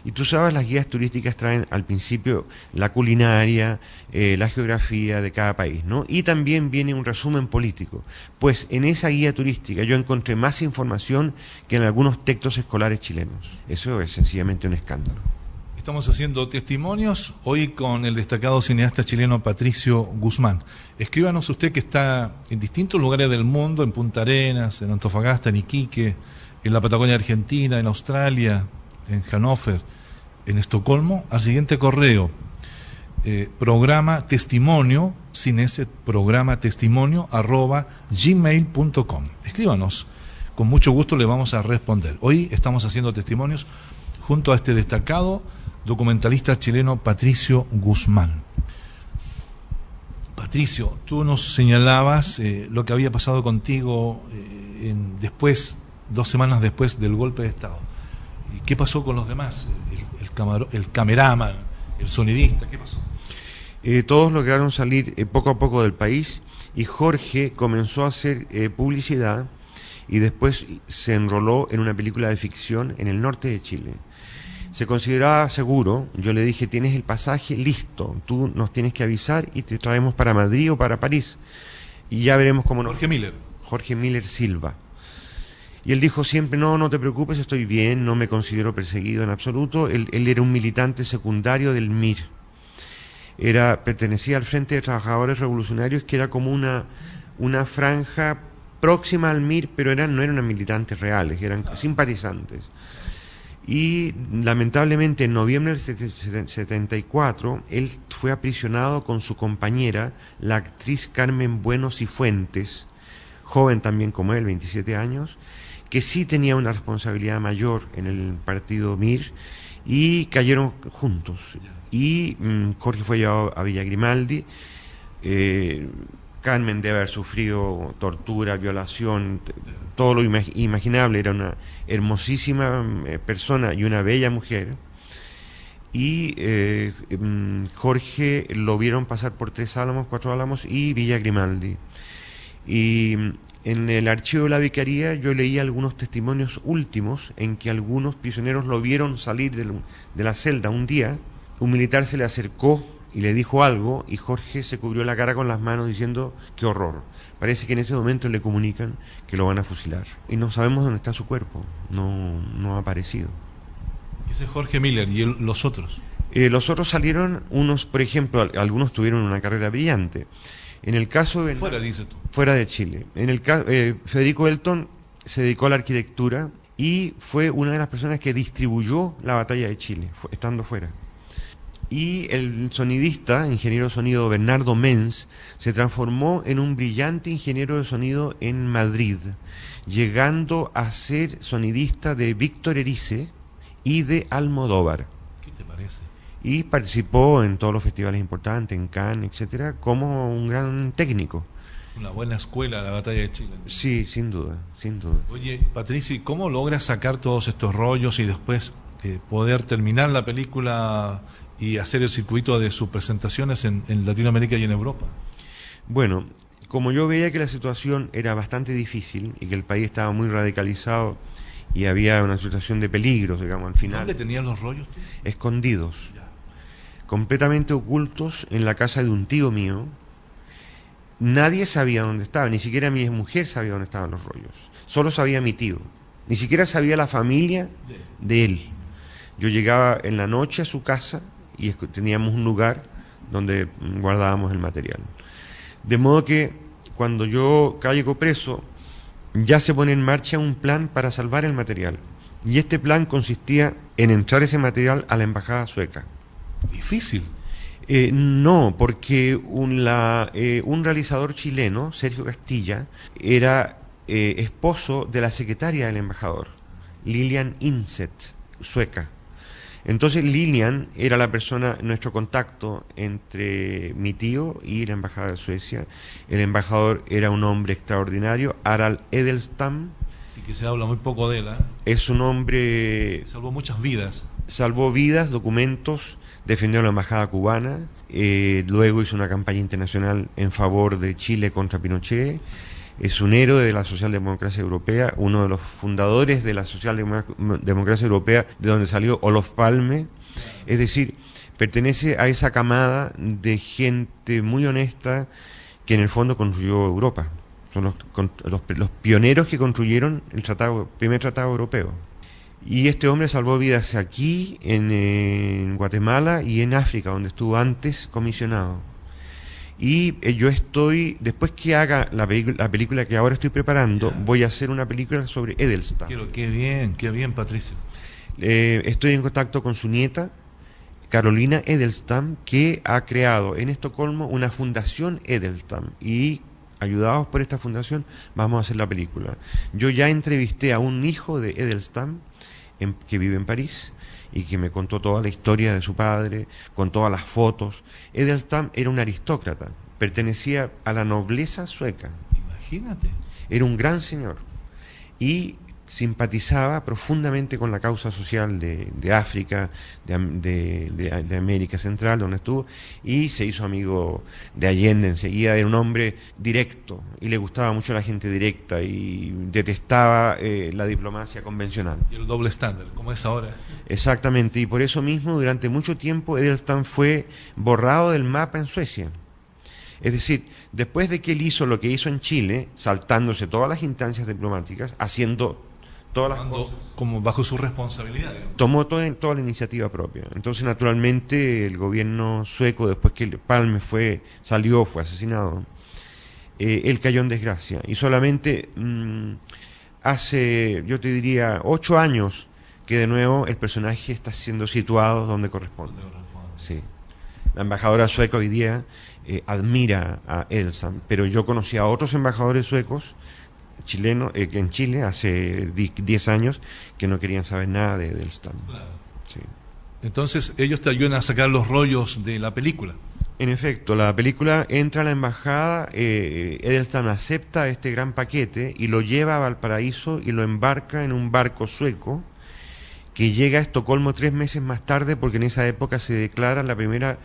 Y tú sabes, las guías turísticas traen al principio la culinaria, la geografía de cada país, ¿no? Y también viene un resumen político. Pues en esa guía turística yo encontré más información que en algunos textos escolares chilenos. Eso es sencillamente un escándalo. Estamos haciendo testimonios hoy con el destacado cineasta chileno Patricio Guzmán. Escríbanos usted, que está en distintos lugares del mundo, en Punta Arenas, en Antofagasta, en Iquique, en la Patagonia Argentina, en Australia, en Hannover, en Estocolmo, al siguiente correo: programa testimonio, sin ese, programa testimonio @gmail.com. Escríbanos, con mucho gusto le vamos a responder. Hoy estamos haciendo testimonios junto a este destacado documentalista chileno Patricio Guzmán. Patricio, tú nos señalabas lo que había pasado contigo después, 2 semanas después del golpe de Estado. ¿Y qué pasó con los demás? El cameraman, el sonidista, ¿qué pasó? Todos lograron salir poco a poco del país y Jorge comenzó a hacer publicidad y después se enroló en una película de ficción en el norte de Chile. Se consideraba seguro, yo le dije, tienes el pasaje listo, tú nos tienes que avisar y te traemos para Madrid o para París. Y ya veremos cómo nos... Jorge Miller Silva. Y él dijo siempre, no te preocupes, estoy bien, no me considero perseguido en absoluto. Él era un militante secundario del MIR. Pertenecía al Frente de Trabajadores Revolucionarios, que era como una franja próxima al MIR, pero no eran militantes reales, eran simpatizantes. Y lamentablemente en noviembre del 74 él fue aprisionado con su compañera, la actriz Carmen Bueno Cifuentes, joven también como él, 27 años, que sí tenía una responsabilidad mayor en el partido MIR, y cayeron juntos. Y Jorge fue llevado a Villa Grimaldi. Carmen debe haber sufrido tortura, violación, todo lo imaginable. Era una hermosísima persona y una bella mujer. Y Jorge lo vieron pasar por 3 Álamos, 4 Álamos y Villa Grimaldi. Y en el archivo de la vicaría yo leí algunos testimonios últimos en que algunos prisioneros lo vieron salir de la celda un día. Un militar se le acercó y le dijo algo, y Jorge se cubrió la cara con las manos diciendo, qué horror. Parece que en ese momento le comunican que lo van a fusilar. Y no sabemos dónde está su cuerpo, no ha aparecido. Ese es Jorge Miller. ¿Y los otros? Los otros salieron, unos, por ejemplo, algunos tuvieron una carrera brillante. En el caso de... Fuera, dices tú. Fuera de Chile. En el caso, Federico Elton se dedicó a la arquitectura y fue una de las personas que distribuyó la batalla de Chile, estando fuera. Y el sonidista, ingeniero de sonido Bernardo Menz, se transformó en un brillante ingeniero de sonido en Madrid, llegando a ser sonidista de Víctor Erice y de Almodóvar. ¿Qué te parece? Y participó en todos los festivales importantes, en Cannes, etcétera, como un gran técnico. Una buena escuela, la batalla de Chile. Sí, sin duda, sin duda. Oye, Patricio, ¿y cómo logras sacar todos estos rollos y después poder terminar la película y hacer el circuito de sus presentaciones en Latinoamérica y en Europa? Bueno, como yo veía que la situación era bastante difícil y que el país estaba muy radicalizado y había una situación de peligros, digamos, al final. ¿Dónde tenían los rollos tú? Escondidos, Ya. completamente ocultos en la casa de un tío mío. Nadie sabía dónde estaba, ni siquiera mi mujer sabía dónde estaban los rollos. Solo sabía mi tío, ni siquiera sabía la familia de él. Yo llegaba en la noche a su casa y teníamos un lugar donde guardábamos el material. De modo que cuando yo caigo preso, ya se pone en marcha un plan para salvar el material. Y este plan consistía en entrar ese material a la embajada sueca. Difícil. No, porque un realizador chileno, Sergio Castilla, era esposo de la secretaria del embajador, Lilian Inset, sueca. Entonces Lilian era la persona, nuestro contacto entre mi tío y la embajada de Suecia. El embajador era un hombre extraordinario, Harald Edelstam. Sí, que se habla muy poco de él, ¿eh? Es un hombre... Salvó muchas vidas. Salvó vidas, documentos, defendió la embajada cubana, luego hizo una campaña internacional en favor de Chile contra Pinochet. Es un héroe de la socialdemocracia europea, uno de los fundadores de la socialdemocracia europea, de donde salió Olof Palme. Es decir, pertenece a esa camada de gente muy honesta que en el fondo construyó Europa. Son los pioneros que construyeron el primer tratado europeo. Y este hombre salvó vidas aquí, en Guatemala y en África, donde estuvo antes comisionado. Y yo estoy, después que haga la película que ahora estoy preparando, voy a hacer una película sobre Edelstam. Qué bien, Patricio. Estoy en contacto con su nieta, Carolina Edelstam, que ha creado en Estocolmo una fundación Edelstam. Y ayudados por esta fundación, vamos a hacer la película. Yo ya entrevisté a un hijo de Edelstam, que vive en París, y que me contó toda la historia de su padre, con todas las fotos. Edelstam era un aristócrata, pertenecía a la nobleza sueca. Imagínate. Era un gran señor. y simpatizaba profundamente con la causa social de África, de América Central, donde estuvo, y se hizo amigo de Allende enseguida. Era un hombre directo y le gustaba mucho la gente directa y detestaba la diplomacia convencional. Y el doble estándar, como es ahora. Exactamente, y por eso mismo durante mucho tiempo Edelstam fue borrado del mapa en Suecia. Es decir, después de que él hizo lo que hizo en Chile, saltándose todas las instancias diplomáticas, haciendo todas las cosas, como bajo su responsabilidad, digamos. tomó toda la iniciativa propia. Entonces, naturalmente, el gobierno sueco, después que Palme fue asesinado, él cayó en desgracia. Y solamente hace, yo te diría, 8 años que de nuevo el personaje está siendo situado donde corresponde. Sí. La embajadora sueca hoy día admira a Edelstam, pero yo conocí a otros embajadores suecos chilenos que en Chile hace 10 años que no querían saber nada de Edelstam. Claro. Sí. Entonces ellos te ayudan a sacar los rollos de la película. En efecto, la película entra a la embajada, Edelstam acepta este gran paquete y lo lleva a Valparaíso y lo embarca en un barco sueco que llega a Estocolmo 3 meses más tarde, porque en esa época se declara la primera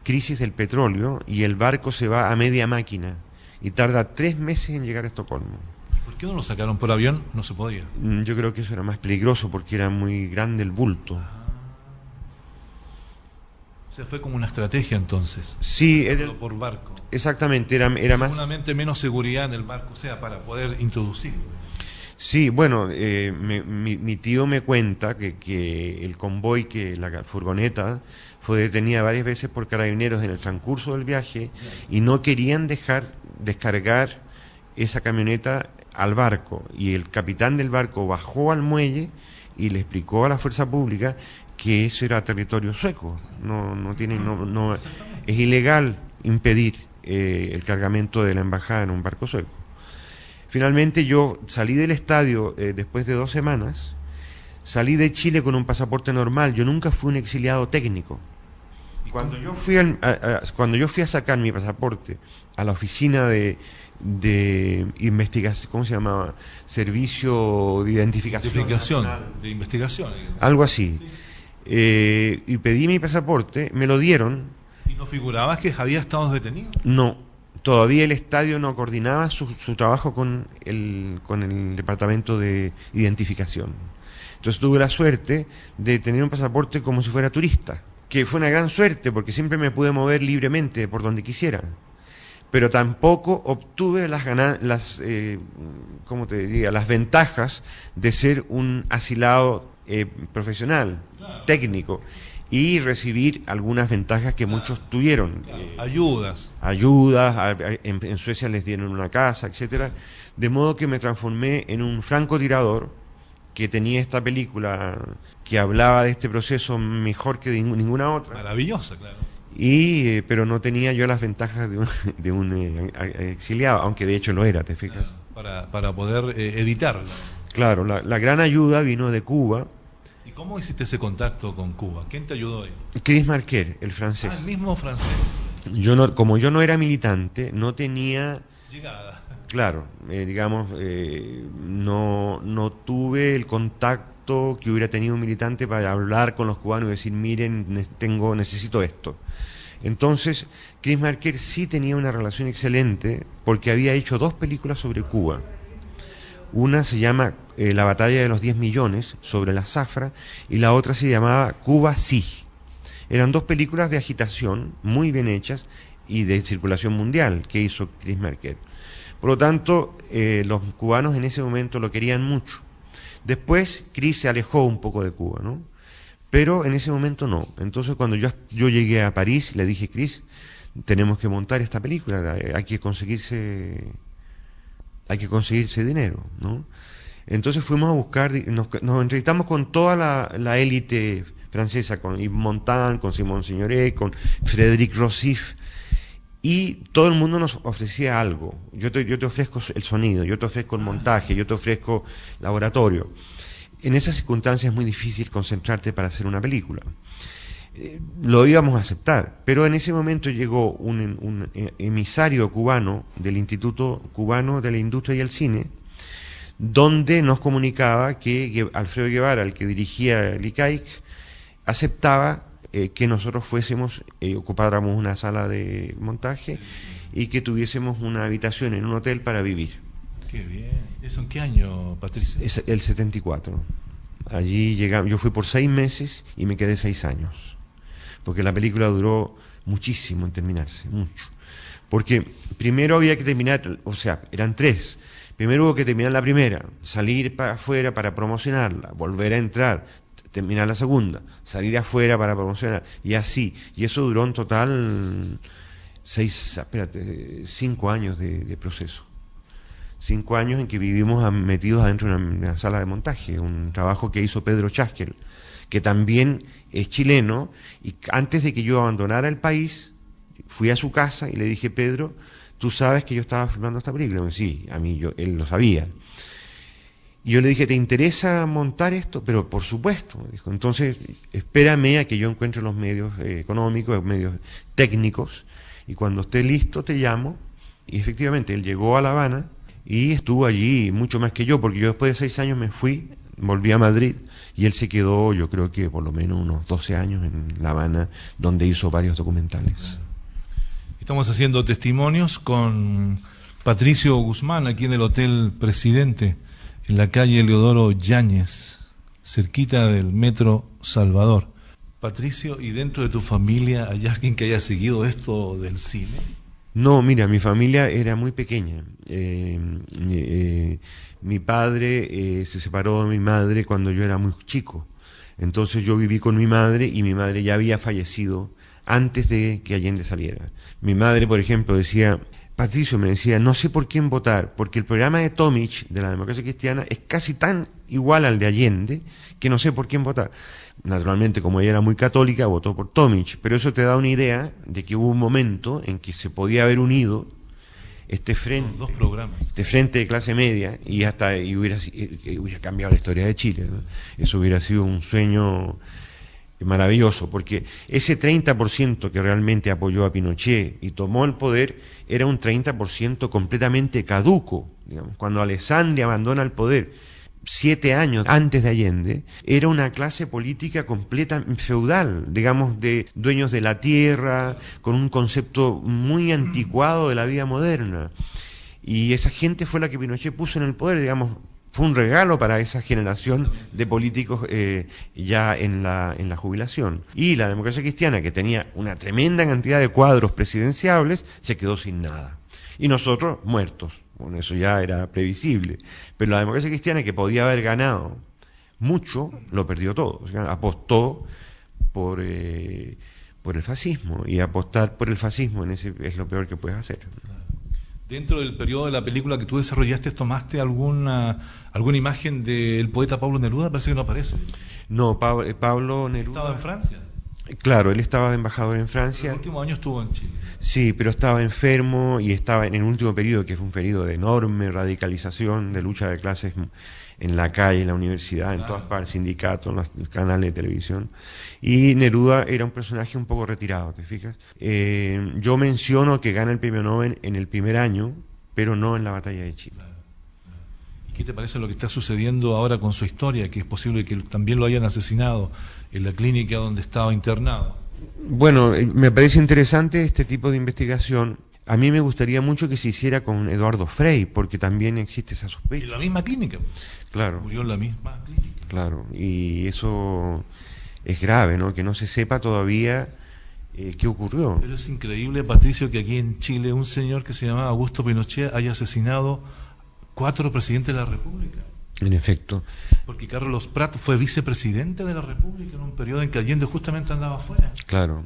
crisis del petróleo y el barco se va a media máquina y tarda 3 meses en llegar a Estocolmo. ¿Por qué no lo sacaron por avión? No se podía. Yo creo que eso era más peligroso porque era muy grande el bulto. O sea, fue como una estrategia entonces. Sí, por barco. Exactamente, era más... Seguramente menos seguridad en el barco, o sea, para poder introducirlo. Sí, bueno, mi tío me cuenta que el convoy, que la furgoneta, fue detenida varias veces por carabineros en el transcurso del viaje y no querían dejar descargar esa camioneta al barco. Y el capitán del barco bajó al muelle y le explicó a la fuerza pública que eso era territorio sueco. Es ilegal impedir el cargamento de la embajada en un barco sueco. Finalmente yo salí del estadio después de 2 semanas, salí de Chile con un pasaporte normal, yo nunca fui un exiliado técnico. Cuando yo fui a sacar mi pasaporte a la oficina de investigación, ¿cómo se llamaba? Servicio de Identificación de investigación. Algo así. Sí. Y pedí mi pasaporte, me lo dieron. ¿Y no figurabas que había estado detenido? No. Todavía el estadio no coordinaba su trabajo con el departamento de identificación. Entonces tuve la suerte de tener un pasaporte como si fuera turista, que fue una gran suerte porque siempre me pude mover libremente por donde quisiera. Pero tampoco obtuve las ventajas de ser un asilado profesional, claro, técnico, y recibir algunas ventajas que muchos tuvieron. Ayudas, en Suecia les dieron una casa, etcétera. De modo que me transformé en un francotirador que tenía esta película que hablaba de este proceso mejor que ninguna otra. Maravillosa, claro. Pero no tenía yo las ventajas de un exiliado, aunque de hecho lo era, ¿te fijas? Claro, para poder editarlo. Claro, la gran ayuda vino de Cuba. ¿Y cómo hiciste ese contacto con Cuba? ¿Quién te ayudó ahí? Chris Marker, el francés. Ah, el mismo francés. Como yo no era militante, no tenía... llegada. Claro, no tuve el contacto que hubiera tenido un militante para hablar con los cubanos y decir, miren, necesito esto. Entonces, Chris Marker sí tenía una relación excelente porque había hecho 2 películas sobre Cuba. Una se llama La batalla de los 10 millones, sobre la zafra, y la otra se llamaba Cuba Sí. Eran 2 películas de agitación, muy bien hechas, y de circulación mundial, que hizo Chris Marker. Por lo tanto, los cubanos en ese momento lo querían mucho. Después, Chris se alejó un poco de Cuba, ¿no? Pero en ese momento no. Entonces, cuando yo llegué a París, le dije, Chris, tenemos que montar esta película, hay que conseguirse dinero, ¿no? Entonces fuimos a buscar, nos entrevistamos con toda la élite francesa, con Yves Montand, con Simon Signoret, con Frédéric Rossif, y todo el mundo nos ofrecía algo. Yo te ofrezco el sonido, yo te ofrezco el montaje, yo te ofrezco laboratorio. En esas circunstancias es muy difícil concentrarte para hacer una película. Lo íbamos a aceptar, pero en ese momento llegó un emisario cubano del Instituto Cubano de la Industria y el Cine, donde nos comunicaba que Alfredo Guevara, el que dirigía el ICAIC, aceptaba que nosotros fuésemos, ocupáramos una sala de montaje y que tuviésemos una habitación en un hotel para vivir. Qué bien. ¿Eso en qué año, Patricio? Es el 74. Allí llegamos, yo fui por 6 meses y me quedé 6 años, porque la película duró muchísimo en terminarse, mucho. Porque primero había que terminar, o sea, eran 3. Primero hubo que terminar la primera, salir para afuera para promocionarla, volver a entrar, terminar la segunda, salir afuera para promocionar, y así. Y eso duró en total 5 años de proceso. 5 años en que vivimos metidos adentro de una sala de montaje, un trabajo que hizo Pedro Chaskel, que también es chileno, y antes de que yo abandonara el país, fui a su casa y le dije: Pedro, ¿tú sabes que yo estaba filmando esta película? Y me dijo: sí, él lo sabía. Y yo le dije: ¿te interesa montar esto? Pero por supuesto, me dijo. Entonces, espérame a que yo encuentre los medios económicos, los medios técnicos, y cuando esté listo te llamo. Y efectivamente, él llegó a La Habana y estuvo allí mucho más que yo, porque yo después de 6 años me fui, volví a Madrid, y él se quedó, yo creo que por lo menos unos 12 años en La Habana, donde hizo varios documentales. Estamos haciendo testimonios con Patricio Guzmán, aquí en el Hotel Presidente, en la calle Leodoro Yáñez, cerquita del Metro Salvador. Patricio, ¿y dentro de tu familia hay alguien que haya seguido esto del cine? No, mira, mi familia era muy pequeña. Mi padre se separó de mi madre cuando yo era muy chico. Entonces yo viví con mi madre, y mi madre ya había fallecido antes de que Allende saliera. Mi madre, por ejemplo, decía, Patricio me decía, no sé por quién votar, porque el programa de Tomich, de la Democracia Cristiana, es casi tan igual al de Allende, que no sé por quién votar. Naturalmente, como ella era muy católica, votó por Tomich, pero eso te da una idea de que hubo un momento en que se podía haber unido este frente, dos programas, este frente de clase media, y hubiera cambiado la historia de Chile, ¿no? Eso hubiera sido un sueño maravilloso, porque ese 30% que realmente apoyó a Pinochet y tomó el poder era un 30% completamente caduco. Digamos, cuando Alessandri abandona el poder 7 años antes de Allende, era una clase política completa feudal, digamos, de dueños de la tierra, con un concepto muy anticuado de la vida moderna. Y esa gente fue la que Pinochet puso en el poder, digamos. Fue un regalo para esa generación de políticos ya en la jubilación. Y la Democracia Cristiana, que tenía una tremenda cantidad de cuadros presidenciables, se quedó sin nada. Y nosotros muertos. Bueno, eso ya era previsible. Pero la Democracia Cristiana, que podía haber ganado mucho, lo perdió todo. O sea, apostó por el fascismo. Y apostar por el fascismo es lo peor que puedes hacer. Dentro del periodo de la película que tú desarrollaste, ¿tomaste alguna imagen del poeta Pablo Neruda? Parece que no aparece. No, Pablo Neruda... ¿Estaba en Francia? Claro, él estaba de embajador en Francia. El último año estuvo en Chile. Sí, pero estaba enfermo y estaba en el último periodo, que fue un periodo de enorme radicalización, de lucha de clases en la calle, en la universidad, en todas partes, sindicatos, en los canales de televisión. Y Neruda era un personaje un poco retirado, ¿te fijas? Yo menciono que gana el premio Nobel en el primer año, pero no en la batalla de Chile. ¿Y qué te parece lo que está sucediendo ahora con su historia? Que es posible que también lo hayan asesinado en la clínica donde estaba internado. Bueno, me parece interesante este tipo de investigación. A mí me gustaría mucho que se hiciera con Eduardo Frei, porque también existe esa sospecha. En la misma clínica. Claro. Murió en la misma clínica. Claro, y eso es grave, ¿no? Que no se sepa todavía qué ocurrió. Pero es increíble, Patricio, que aquí en Chile un señor que se llamaba Augusto Pinochet haya asesinado 4 presidentes de la República. En efecto. Porque Carlos Prat fue vicepresidente de la República en un periodo en que Allende justamente andaba afuera. Claro.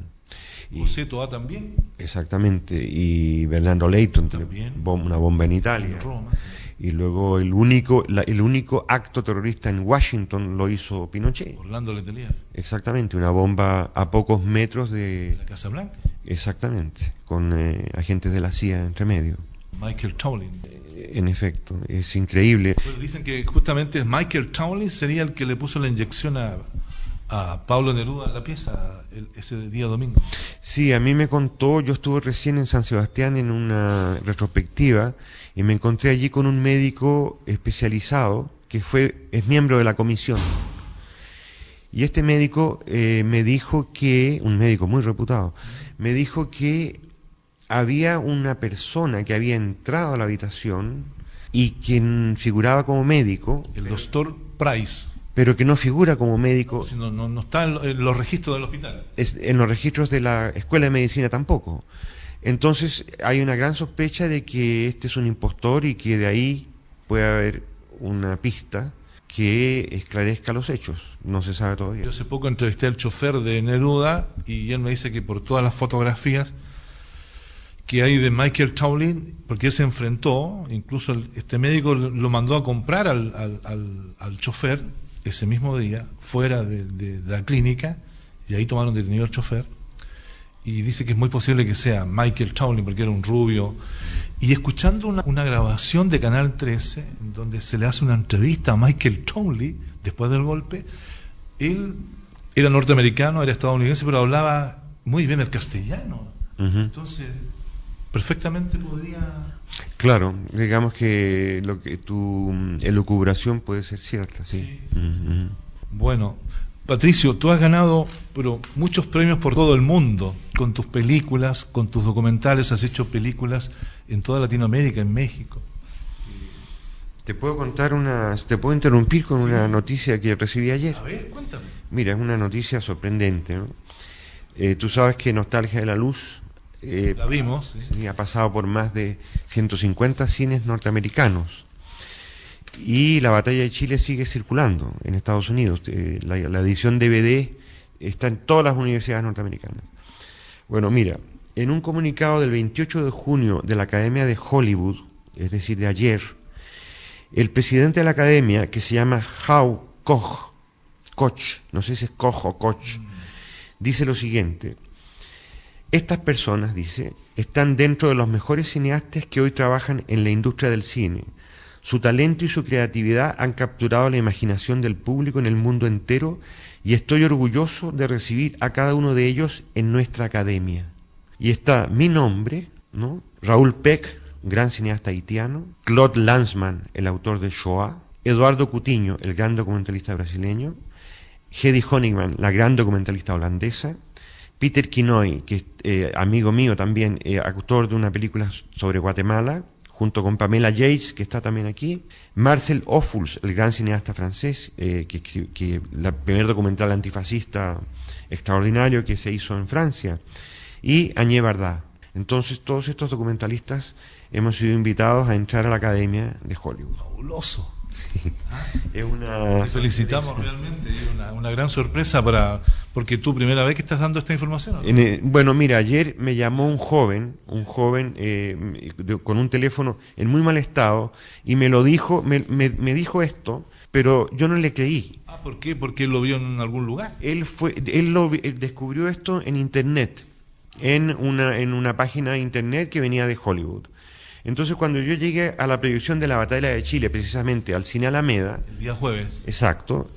José Toá también. Exactamente. Y Bernardo Leighton también. Una bomba en Italia. En Roma. Y luego el único acto terrorista en Washington lo hizo Pinochet. Orlando Letelier. Exactamente, una bomba a pocos metros de la Casa Blanca. Exactamente, con agentes de la CIA entre medio. Michael Townley. En efecto, es increíble. Bueno, dicen que justamente Michael Townley sería el que le puso la inyección a a Pablo Neruda en la pieza ese día domingo. Sí, a mí me contó, yo estuve recién en San Sebastián en una retrospectiva y me encontré allí con un médico especializado que es miembro de la comisión. Y este médico me dijo que, un médico muy reputado, me dijo que había una persona que había entrado a la habitación y quien figuraba como médico. El doctor Price. Pero que no figura como médico. No está en los registros del hospital. En los registros de la Escuela de Medicina tampoco. Entonces hay una gran sospecha de que este es un impostor y que de ahí puede haber una pista que esclarezca los hechos. No se sabe todavía. Yo hace poco entrevisté al chofer de Neruda y él me dice que por todas las fotografías que hay de Michael Townley, porque él se enfrentó, incluso este médico lo mandó a comprar al chofer ese mismo día, fuera de la clínica, y ahí tomaron detenido al chofer, y dice que es muy posible que sea Michael Townley, porque era un rubio. Y escuchando una grabación de Canal 13, en donde se le hace una entrevista a Michael Townley, después del golpe, él era norteamericano, era estadounidense, pero hablaba muy bien el castellano. Entonces, perfectamente podría... Claro, digamos que tu elucubración puede ser cierta, sí. Bueno, Patricio, tú has ganado muchos premios por todo el mundo, con tus películas, con tus documentales, has hecho películas en toda Latinoamérica, en México. Te puedo interrumpir con una noticia que recibí ayer. A ver, cuéntame. Mira, es una noticia sorprendente, ¿no? Tú sabes que Nostalgia de la Luz la vimos, sí, ha pasado por más de 150 cines norteamericanos. Y La Batalla de Chile sigue circulando en Estados Unidos. La edición DVD está en todas las universidades norteamericanas. Bueno, mira, en un comunicado del 28 de junio de la Academia de Hollywood, es decir, de ayer, el presidente de la Academia, que se llama Hau Koch, no sé si es Koch o Koch, dice lo siguiente: estas personas, dice, están dentro de los mejores cineastas que hoy trabajan en la industria del cine. Su talento y su creatividad han capturado la imaginación del público en el mundo entero y estoy orgulloso de recibir a cada uno de ellos en nuestra academia. Y está mi nombre, ¿no? Raúl Peck, gran cineasta haitiano, Claude Lanzmann, el autor de Shoah, Eduardo Coutinho, el gran documentalista brasileño, Hedy Honigman, la gran documentalista holandesa, Peter Quinoy, que es amigo mío también, actor de una película sobre Guatemala, junto con Pamela Yates, que está también aquí, Marcel Ophuls, el gran cineasta francés, que el primer documental antifascista extraordinario que se hizo en Francia, y Agnès Varda. Entonces todos estos documentalistas hemos sido invitados a entrar a la Academia de Hollywood. Fabuloso. Sí. Te felicitamos realmente, una gran sorpresa porque tú primera vez que estás dando esta información, ¿no? Bueno, mira, ayer me llamó un joven con un teléfono en muy mal estado y me lo dijo, me dijo esto, pero yo no le creí. ¿Por qué? ¿Porque él lo vio en algún lugar? Él descubrió esto en internet, en una página de internet que venía de Hollywood. Entonces, cuando yo llegué a la proyección de La Batalla de Chile, precisamente al Cine Alameda... El día jueves. Exacto,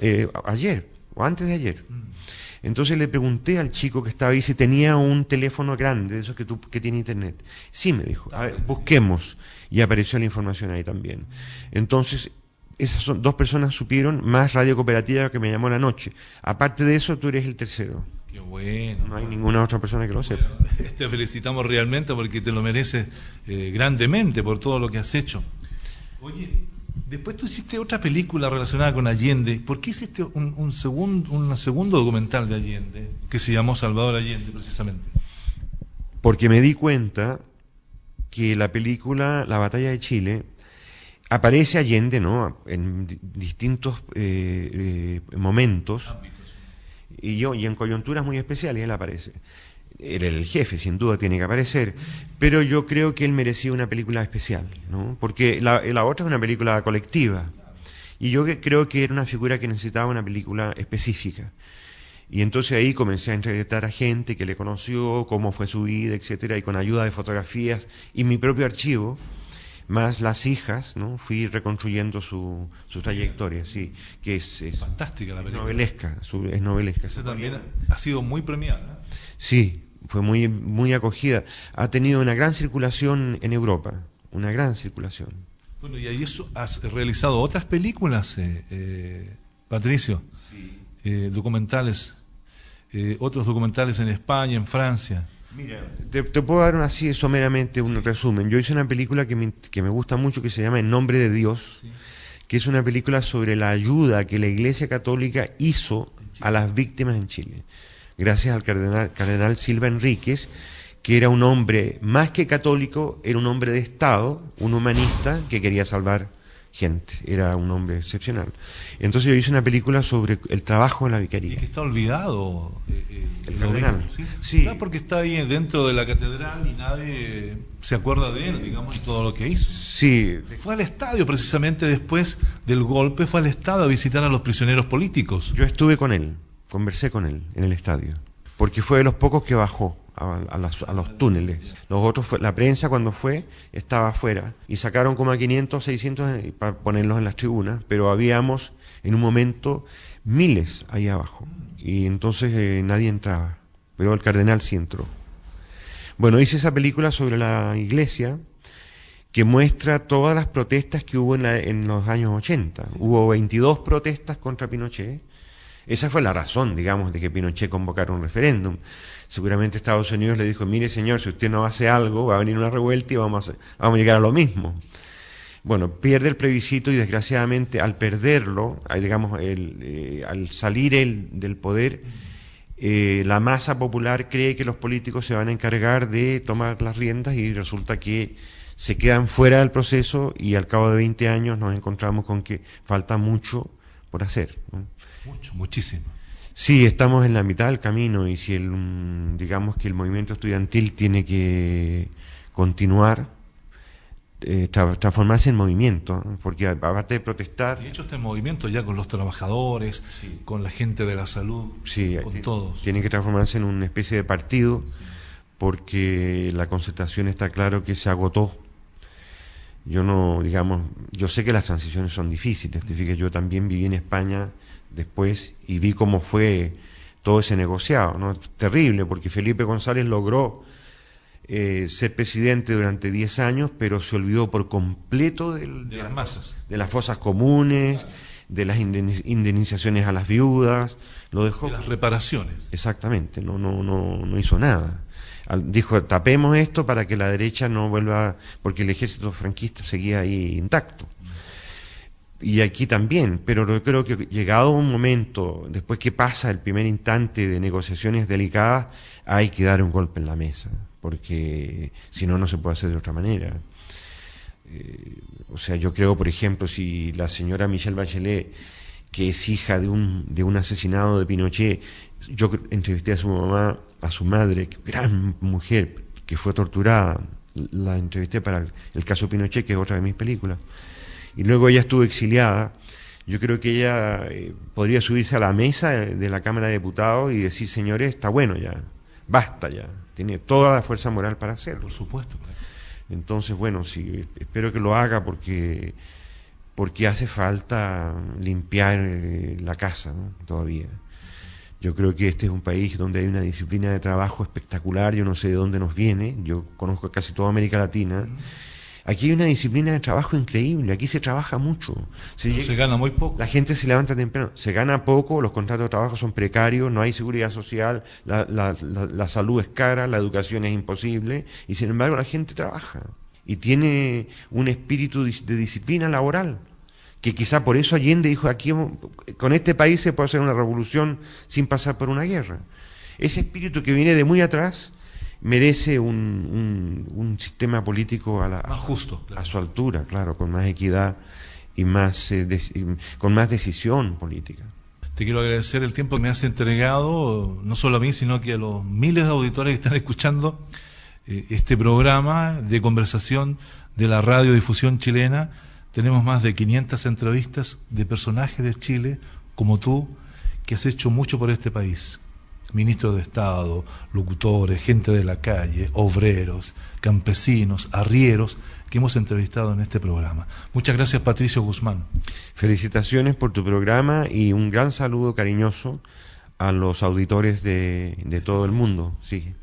ayer, o antes de ayer. Entonces le pregunté al chico que estaba ahí si tenía un teléfono grande, de esos que tiene internet. Sí, me dijo, a ver, busquemos. Y apareció la información ahí también. Entonces, esas son dos personas supieron, más Radio Cooperativa que me llamó la noche. Aparte de eso, tú eres el tercero. Qué bueno. No hay ninguna otra persona que lo sepa. Te felicitamos realmente porque te lo mereces grandemente por todo lo que has hecho. Oye, después tú hiciste otra película relacionada con Allende. ¿Por qué hiciste un segundo documental de Allende que se llamó Salvador Allende, precisamente? Porque me di cuenta que la película La Batalla de Chile aparece Allende, ¿no?, en distintos momentos. Y en coyunturas muy especiales él aparece. Él era el jefe, sin duda tiene que aparecer, pero yo creo que él merecía una película especial, ¿no? Porque la otra es una película colectiva, y yo creo que era una figura que necesitaba una película específica. Y entonces ahí comencé a entrevistar a gente que le conoció, cómo fue su vida, etcétera, y con ayuda de fotografías y mi propio archivo, más las hijas, ¿no? Fui reconstruyendo su trayectoria, sí, que es Fantástica la película. novelesca, es novelesca. Esa también ha sido muy premiada. Sí, fue muy acogida. Ha tenido una gran circulación en Europa, una gran circulación. Bueno, y ahí has realizado otras películas, Patricio, documentales, otros documentales en España, en Francia. Mira, te puedo dar así someramente un resumen. Yo hice una película que me gusta mucho, que se llama En nombre de Dios, Sí. que es una película sobre la ayuda que la Iglesia Católica hizo a las víctimas en Chile, gracias al cardenal Silva Enríquez, que era un hombre más que católico, era un hombre de Estado, un humanista que quería salvar gente, era un hombre excepcional. Entonces yo hice una película sobre el trabajo de la Y vicaría. que está olvidado El cardenal. ¿sí? Sí. Está porque está ahí dentro de la catedral y nadie se acuerda de él, digamos, y todo lo que hizo. Sí, Fue al estadio precisamente después del golpe, fue al estadio a visitar a los prisioneros políticos. yo estuve con él, conversé con él en el estadio, porque fue de los pocos que bajó a los túneles. Los otros, la prensa cuando estaba afuera y sacaron como a 500, 600 para ponerlos en las tribunas, pero habíamos en un momento miles ahí abajo y entonces nadie entraba, pero el cardenal sí entró. Bueno, hice esa película sobre la iglesia que muestra todas las protestas que hubo en los años 80. Sí. Hubo 22 protestas contra Pinochet. Esa fue la razón, digamos, de que Pinochet convocara un referéndum. Seguramente Estados Unidos le dijo, mire señor, si usted no hace algo, va a venir una revuelta y vamos a llegar a lo mismo. Bueno, pierde el plebiscito y desgraciadamente al perderlo, digamos, al salir del poder, la masa popular cree que los políticos se van a encargar de tomar las riendas y resulta que se quedan fuera del proceso y al cabo de 20 años nos encontramos con que falta mucho por hacer, ¿no? Mucho, muchísimo. Sí, estamos en la mitad del camino y si digamos que el movimiento estudiantil tiene que continuar, transformarse en movimiento, ¿no? Porque aparte de protestar... De hecho, este movimiento ya con los trabajadores, sí, con la gente de la salud, sí, con todos. Tiene que transformarse en una especie de partido, sí, porque la concertación está claro que se agotó. Yo sé que las transiciones son difíciles, te fijas, yo también viví en España después y vi cómo fue todo ese negociado, ¿no? Terrible, porque Felipe González logró ser presidente durante 10 años, pero se olvidó por completo de las masas, de las fosas comunes, de las indemnizaciones a las viudas, lo dejó... De las reparaciones. Exactamente, no hizo nada. Dijo, tapemos esto para que la derecha no vuelva, porque el ejército franquista seguía ahí intacto. Y aquí también, pero yo creo que llegado un momento, después que pasa el primer instante de negociaciones delicadas, hay que dar un golpe en la mesa, porque si no, no se puede hacer de otra manera. O sea, yo creo, por ejemplo, si la señora Michelle Bachelet, que es hija de un asesinado de Pinochet, yo entrevisté a su mamá, a su madre, gran mujer, que fue torturada, la entrevisté para el caso Pinochet, que es otra de mis películas, y luego ella estuvo exiliada. Yo creo que ella podría subirse a la mesa de la Cámara de Diputados y decir, señores, está bueno ya, basta ya, tiene toda la fuerza moral para hacerlo. Por supuesto. Entonces, bueno, sí, espero que lo haga porque hace falta limpiar la casa, ¿no? Todavía. Yo creo que este es un país donde hay una disciplina de trabajo espectacular, yo no sé de dónde nos viene, yo conozco casi toda América Latina. Aquí hay una disciplina de trabajo increíble, aquí se trabaja mucho. Se gana muy poco. La gente se levanta temprano, se gana poco, los contratos de trabajo son precarios, no hay seguridad social, la salud es cara, la educación es imposible, y sin embargo la gente trabaja y tiene un espíritu de disciplina laboral, que quizá por eso Allende dijo, aquí con este país se puede hacer una revolución sin pasar por una guerra. Ese espíritu que viene de muy atrás merece un sistema político más justo, claro, a su altura, claro, con más equidad y más con más decisión política. Te quiero agradecer el tiempo que me has entregado, no solo a mí, sino que a los miles de auditores que están escuchando este programa de conversación de la radiodifusión chilena. Tenemos más de 500 entrevistas de personajes de Chile, como tú, que has hecho mucho por este país. ministros de Estado, locutores, gente de la calle, obreros, campesinos, arrieros, que hemos entrevistado en este programa. Muchas gracias, Patricio Guzmán. Felicitaciones por tu programa y un gran saludo cariñoso a los auditores de todo el mundo. Sí,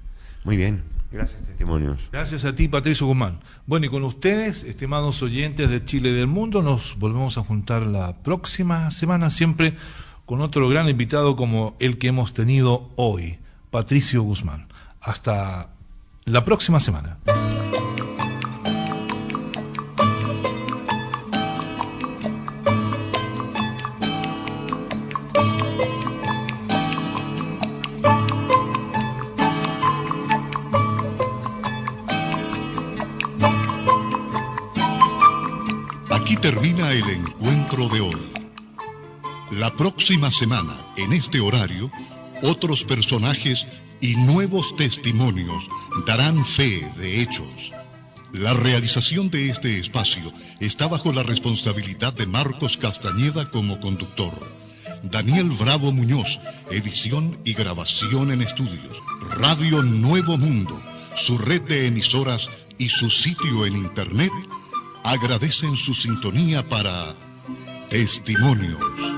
muy bien. Gracias, Testimonios. Gracias a ti, Patricio Guzmán. Bueno, y con ustedes, estimados oyentes de Chile y del mundo, nos volvemos a juntar la próxima semana, siempre con otro gran invitado como el que hemos tenido hoy, Patricio Guzmán. Hasta la próxima semana. Aquí termina el encuentro de hoy. La próxima semana, en este horario, otros personajes y nuevos testimonios darán fe de hechos. La realización de este espacio está bajo la responsabilidad de Marcos Castañeda como conductor, Daniel Bravo Muñoz, edición y grabación en estudios, Radio Nuevo Mundo, su red de emisoras y su sitio en internet agradecen su sintonía para Testimonios.